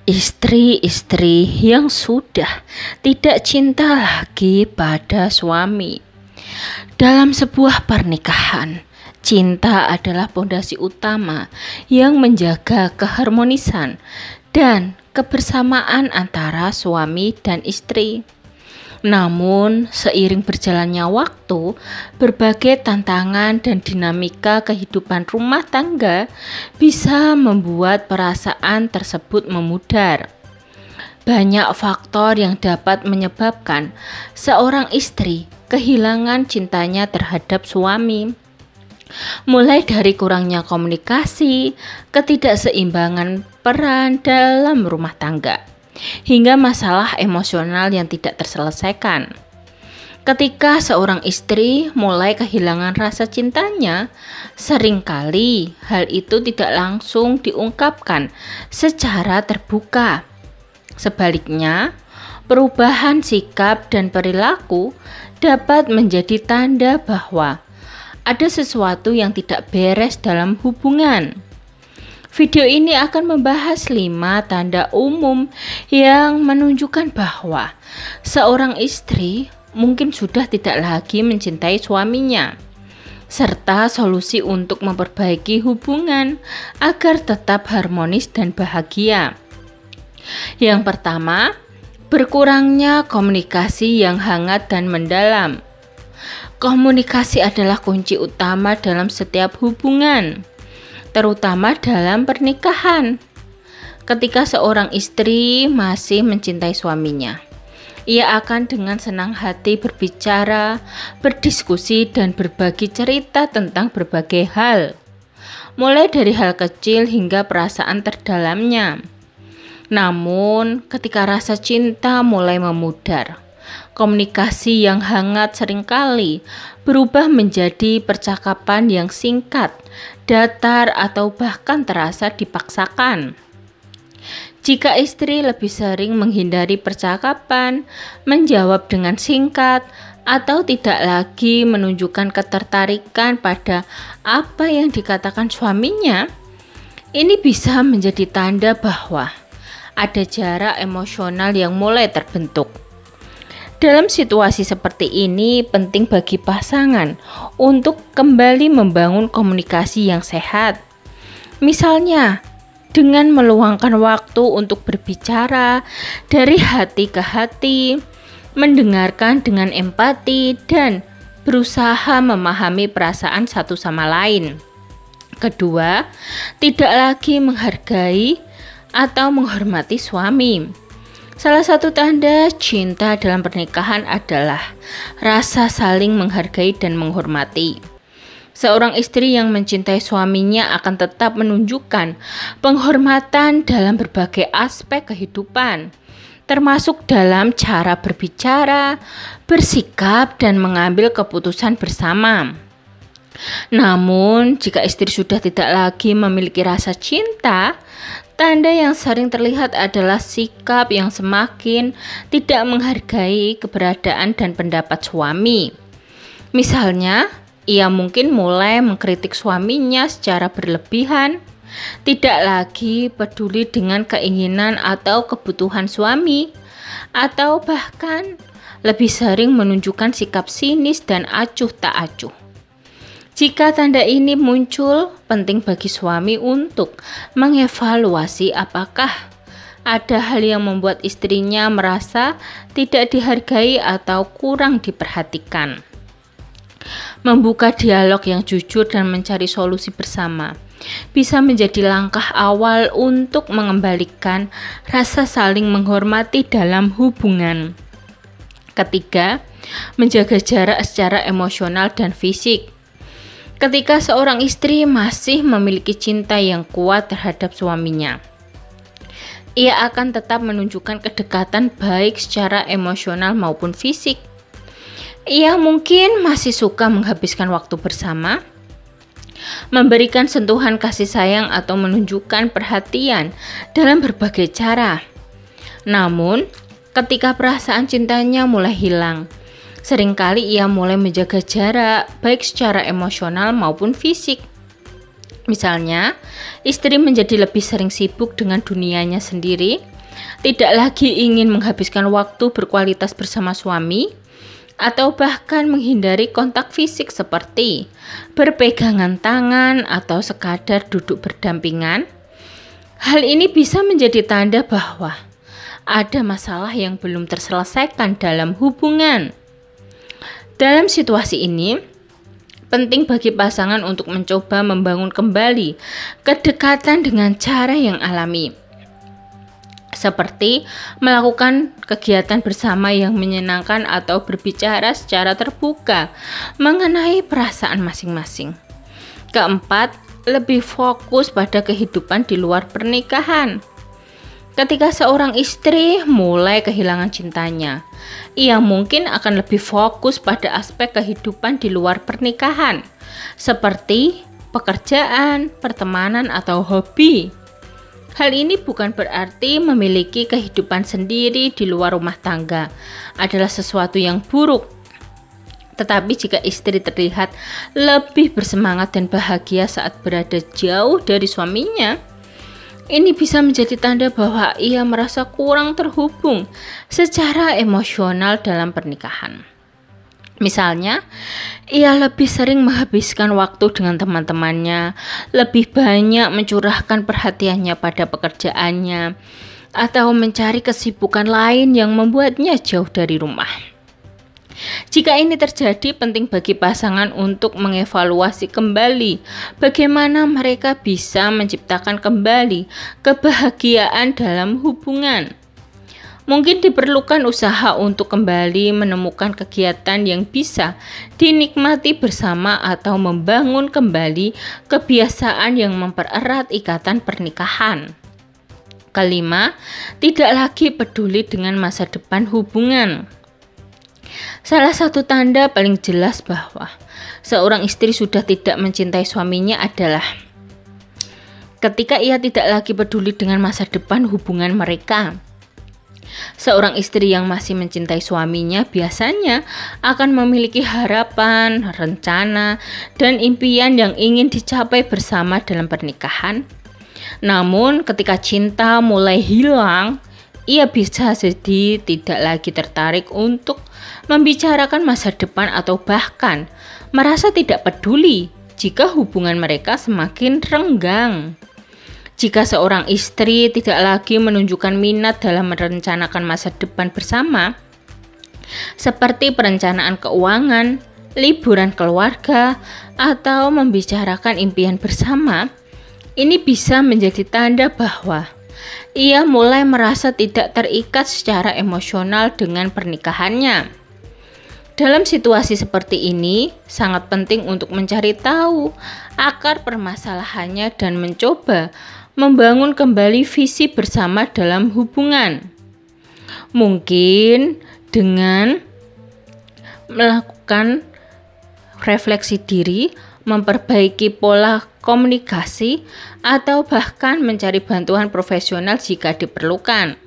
Istri-istri yang sudah tidak cinta lagi pada suami. Dalam sebuah pernikahan, cinta adalah pondasi utama yang menjaga keharmonisan dan kebersamaan antara suami dan istri. Namun, seiring berjalannya waktu, berbagai tantangan dan dinamika kehidupan rumah tangga bisa membuat perasaan tersebut memudar. Banyak faktor yang dapat menyebabkan seorang istri kehilangan cintanya terhadap suami. Mulai dari kurangnya komunikasi, ketidakseimbangan peran dalam rumah tangga, hingga masalah emosional yang tidak terselesaikan. Ketika seorang istri mulai kehilangan rasa cintanya, seringkali hal itu tidak langsung diungkapkan secara terbuka. Sebaliknya, perubahan sikap dan perilaku dapat menjadi tanda bahwa ada sesuatu yang tidak beres dalam hubungan. Video ini akan membahas 5 tanda umum yang menunjukkan bahwa seorang istri mungkin sudah tidak lagi mencintai suaminya, serta solusi untuk memperbaiki hubungan agar tetap harmonis dan bahagia. Yang pertama, berkurangnya komunikasi yang hangat dan mendalam. Komunikasi adalah kunci utama dalam setiap hubungan, terutama dalam pernikahan. Ketika seorang istri masih mencintai suaminya, ia akan dengan senang hati berbicara, berdiskusi, dan berbagi cerita tentang berbagai hal, mulai dari hal kecil hingga perasaan terdalamnya. Namun, ketika rasa cinta mulai memudar, komunikasi yang hangat seringkali berubah menjadi percakapan yang singkat, datar, atau bahkan terasa dipaksakan. Jika istri lebih sering menghindari percakapan, menjawab dengan singkat, atau tidak lagi menunjukkan ketertarikan pada apa yang dikatakan suaminya, ini bisa menjadi tanda bahwa ada jarak emosional yang mulai terbentuk. Dalam situasi seperti ini, penting bagi pasangan untuk kembali membangun komunikasi yang sehat. Misalnya, dengan meluangkan waktu untuk berbicara dari hati ke hati, mendengarkan dengan empati, dan berusaha memahami perasaan satu sama lain. Kedua, tidak lagi menghargai atau menghormati suami. Salah satu tanda cinta dalam pernikahan adalah rasa saling menghargai dan menghormati. Seorang istri yang mencintai suaminya akan tetap menunjukkan penghormatan dalam berbagai aspek kehidupan, termasuk dalam cara berbicara, bersikap, dan mengambil keputusan bersama. Namun, jika istri sudah tidak lagi memiliki rasa cinta, tanda yang sering terlihat adalah sikap yang semakin tidak menghargai keberadaan dan pendapat suami. Misalnya, ia mungkin mulai mengkritik suaminya secara berlebihan, tidak lagi peduli dengan keinginan atau kebutuhan suami, atau bahkan lebih sering menunjukkan sikap sinis dan acuh tak acuh. Jika tanda ini muncul, penting bagi suami untuk mengevaluasi apakah ada hal yang membuat istrinya merasa tidak dihargai atau kurang diperhatikan. Membuka dialog yang jujur dan mencari solusi bersama bisa menjadi langkah awal untuk mengembalikan rasa saling menghormati dalam hubungan. Ketiga, menjaga jarak secara emosional dan fisik. Ketika seorang istri masih memiliki cinta yang kuat terhadap suaminya, ia akan tetap menunjukkan kedekatan baik secara emosional maupun fisik. Ia mungkin masih suka menghabiskan waktu bersama, memberikan sentuhan kasih sayang atau menunjukkan perhatian dalam berbagai cara. Namun, ketika perasaan cintanya mulai hilang, seringkali ia mulai menjaga jarak, baik secara emosional maupun fisik. Misalnya, istri menjadi lebih sering sibuk dengan dunianya sendiri, tidak lagi ingin menghabiskan waktu berkualitas bersama suami, atau bahkan menghindari kontak fisik seperti berpegangan tangan atau sekadar duduk berdampingan. Hal ini bisa menjadi tanda bahwa ada masalah yang belum terselesaikan dalam hubungan. Dalam situasi ini, penting bagi pasangan untuk mencoba membangun kembali kedekatan dengan cara yang alami, seperti melakukan kegiatan bersama yang menyenangkan atau berbicara secara terbuka mengenai perasaan masing-masing. Keempat, lebih fokus pada kehidupan di luar pernikahan. Ketika seorang istri mulai kehilangan cintanya, ia mungkin akan lebih fokus pada aspek kehidupan di luar pernikahan, seperti pekerjaan, pertemanan, atau hobi. Hal ini bukan berarti memiliki kehidupan sendiri di luar rumah tangga adalah sesuatu yang buruk. Tetapi jika istri terlihat lebih bersemangat dan bahagia saat berada jauh dari suaminya, ini bisa menjadi tanda bahwa ia merasa kurang terhubung secara emosional dalam pernikahan. Misalnya, ia lebih sering menghabiskan waktu dengan teman-temannya, lebih banyak mencurahkan perhatiannya pada pekerjaannya, atau mencari kesibukan lain yang membuatnya jauh dari rumah. Jika ini terjadi, penting bagi pasangan untuk mengevaluasi kembali bagaimana mereka bisa menciptakan kembali kebahagiaan dalam hubungan. Mungkin diperlukan usaha untuk kembali menemukan kegiatan yang bisa dinikmati bersama atau membangun kembali kebiasaan yang mempererat ikatan pernikahan. Kelima, tidak lagi peduli dengan masa depan hubungan. Salah satu tanda paling jelas bahwa seorang istri sudah tidak mencintai suaminya adalah ketika ia tidak lagi peduli dengan masa depan hubungan mereka. Seorang istri yang masih mencintai suaminya biasanya akan memiliki harapan, rencana, dan impian yang ingin dicapai bersama dalam pernikahan. Namun ketika cinta mulai hilang, ia bisa jadi tidak lagi tertarik untuk membicarakan masa depan atau bahkan merasa tidak peduli jika hubungan mereka semakin renggang. Jika seorang istri tidak lagi menunjukkan minat dalam merencanakan masa depan bersama, seperti perencanaan keuangan, liburan keluarga, atau membicarakan impian bersama, ini bisa menjadi tanda bahwa ia mulai merasa tidak terikat secara emosional dengan pernikahannya. Dalam situasi seperti ini, sangat penting untuk mencari tahu akar permasalahannya dan mencoba membangun kembali visi bersama dalam hubungan. Mungkin dengan melakukan refleksi diri, memperbaiki pola komunikasi, atau bahkan mencari bantuan profesional jika diperlukan.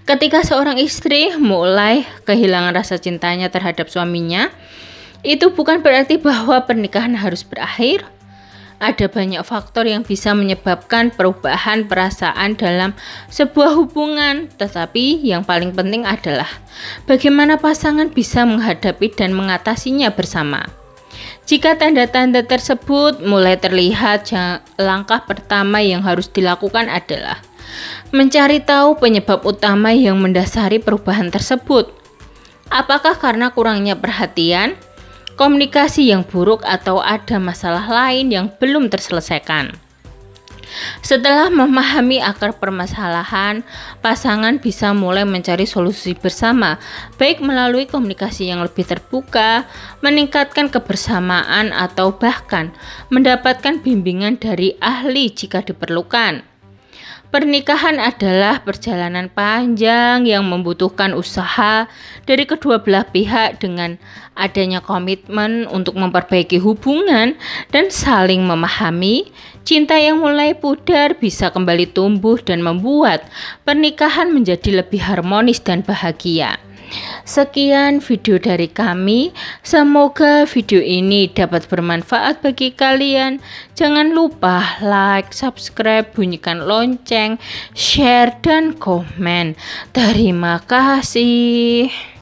Ketika seorang istri mulai kehilangan rasa cintanya terhadap suaminya, itu bukan berarti bahwa pernikahan harus berakhir. Ada banyak faktor yang bisa menyebabkan perubahan perasaan dalam sebuah hubungan, tetapi yang paling penting adalah bagaimana pasangan bisa menghadapi dan mengatasinya bersama. Jika tanda-tanda tersebut mulai terlihat, langkah pertama yang harus dilakukan adalah mencari tahu penyebab utama yang mendasari perubahan tersebut. Apakah karena kurangnya perhatian, komunikasi yang buruk, atau ada masalah lain yang belum terselesaikan? Setelah memahami akar permasalahan, pasangan bisa mulai mencari solusi bersama, baik melalui komunikasi yang lebih terbuka, meningkatkan kebersamaan, atau bahkan mendapatkan bimbingan dari ahli jika diperlukan. Pernikahan adalah perjalanan panjang yang membutuhkan usaha dari kedua belah pihak. Dengan adanya komitmen untuk memperbaiki hubungan dan saling memahami, cinta yang mulai pudar bisa kembali tumbuh dan membuat pernikahan menjadi lebih harmonis dan bahagia. Sekian video dari kami. Semoga video ini dapat bermanfaat bagi kalian. Jangan lupa like, subscribe, bunyikan lonceng, share, dan komen. Terima kasih.